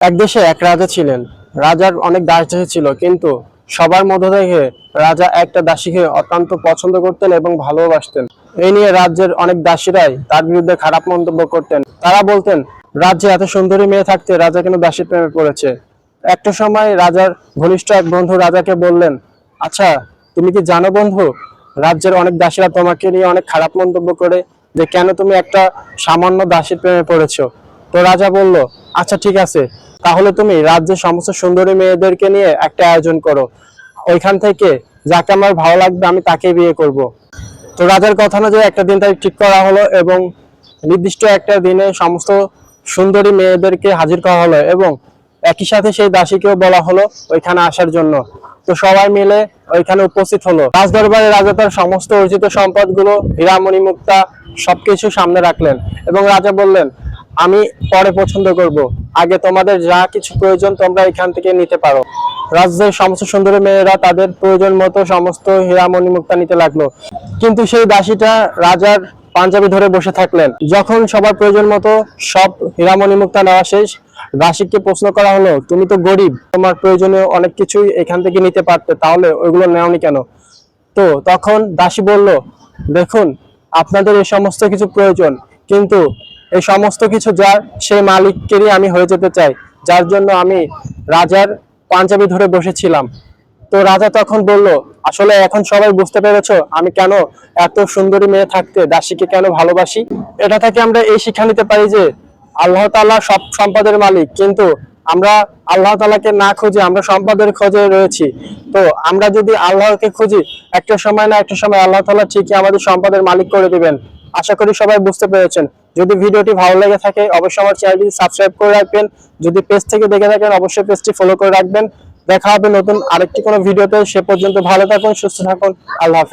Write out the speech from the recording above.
এক দেশে এক রাজা ছিলেন। রাজার অনেক দাসী ছিল, কিন্তু সবার মধ্য থেকে রাজা একটা দাসীকে অত্যন্ত পছন্দ করতেন এবং ভালোবাসতেন। এই নিয়ে রাজ্যের অনেক দাসীরাই তার বিরুদ্ধে খারাপ মন্তব্য করতেন। তারা বলতেন, রাজ্যে এত সুন্দরী মেয়ে থাকতে রাজা কেন দাসীর প্রেমে পড়েছে। একটা সময় রাজার ঘনিষ্ঠ এক বন্ধু রাজাকে বললেন, আচ্ছা, তুমি কি জানো বন্ধু, রাজ্যের অনেক দাসীরা তোমাকে নিয়ে অনেক খারাপ মন্তব্য করে, যে কেন তুমি একটা সামান্য দাসীর প্রেমে পড়েছো। তো রাজা বলল, আচ্ছা ঠিক আছে, তাহলে তুমি রাজ্যের সমস্ত সুন্দরী মেয়েদেরকে নিয়ে একটা আয়োজন করো। ওইখান থেকে যাকে আমার ভালো লাগবে আমি তাকে বিয়ে করব। তো রাজার কথা অনুযায়ী একটা দিন তারিখ ঠিক করা হলো এবং নির্দিষ্ট একটা দিনে সমস্ত সুন্দরী মেয়েদেরকে হাজির করা হলো এবং একই সাথে সেই দাসীকেও বলা হলো ওইখানে আসার জন্য। তো সবাই মিলে ওইখানে উপস্থিত হলো। রাজদরবারে রাজা তার সমস্ত অর্জিত সম্পদগুলো, হীরামণি মুক্তা সবকিছু সামনে রাখলেন এবং রাজা বললেন, আমি পরে পছন্দ করব, আগে তোমাদের যা কিছু প্রয়োজন তোমরা এখান থেকে নিতে পারো। রাজ্যের সমস্ত সুন্দরী মেয়েরা তাদের প্রয়োজন মতো সমস্ত হীরামণি মুক্তা নিতে লাগলো, কিন্তু সেই দাসীটা রাজার পাঞ্জাবি ধরে বসে থাকলেন। যখন সবার প্রয়োজন মতো সব হীরামণি মুক্তা নেওয়া শেষ, দাসীকে প্রশ্ন করা হলো, তুমি তো গরিব, তোমার প্রয়োজনীয় অনেক কিছুই এখান থেকে নিতে পারতে, তাহলে ওইগুলো নেওনি কেন? তো তখন দাসী বলল, দেখুন, আপনাদের এই সমস্ত কিছু প্রয়োজন, কিন্তু এই সমস্ত কিছু যার, সেই মালিকেরই আমি হয়ে যেতে চাই, যার জন্য আমি রাজার পাঞ্জাবি ধরে বসেছিলাম। তো রাজা তখন বলল, আসলে এখন সবাই বুঝতে পেরেছো আমি কেন এত সুন্দরী মেয়ে থাকতে দাসীকে কেন ভালোবাসি। এটা থেকে আমরা এই শিক্ষা নিতে পারি যে আল্লাহ তাআলা সব সম্পদের মালিক, কিন্তু আমরা আল্লাহ তাআলাকে না খুঁজে আমরা সম্পদের খোঁজে রয়েছি। তো আমরা যদি আল্লাহকে খুঁজি, একটা সময় না একটা সময় আল্লাহ তাআলা ঠিকই আমাদের সম্পদের মালিক করে দিবেন। আশা করি সবাই বুঝতে পেরেছেন। যদি ভিডিওটি ভালো লেগে থাকে অবশ্যই আমার চ্যানেলটি সাবস্ক্রাইব করে রাখবেন। যদি পেজ থেকে দেখে থাকেন অবশ্যই পেজটি ফলো করে রাখবেন। দেখা হবে নতুন আরেকটি কোনো ভিডিওতে। সে পর্যন্ত ভালো থাকুন, সুস্থ থাকুন। আল্লাহ হাফেজ।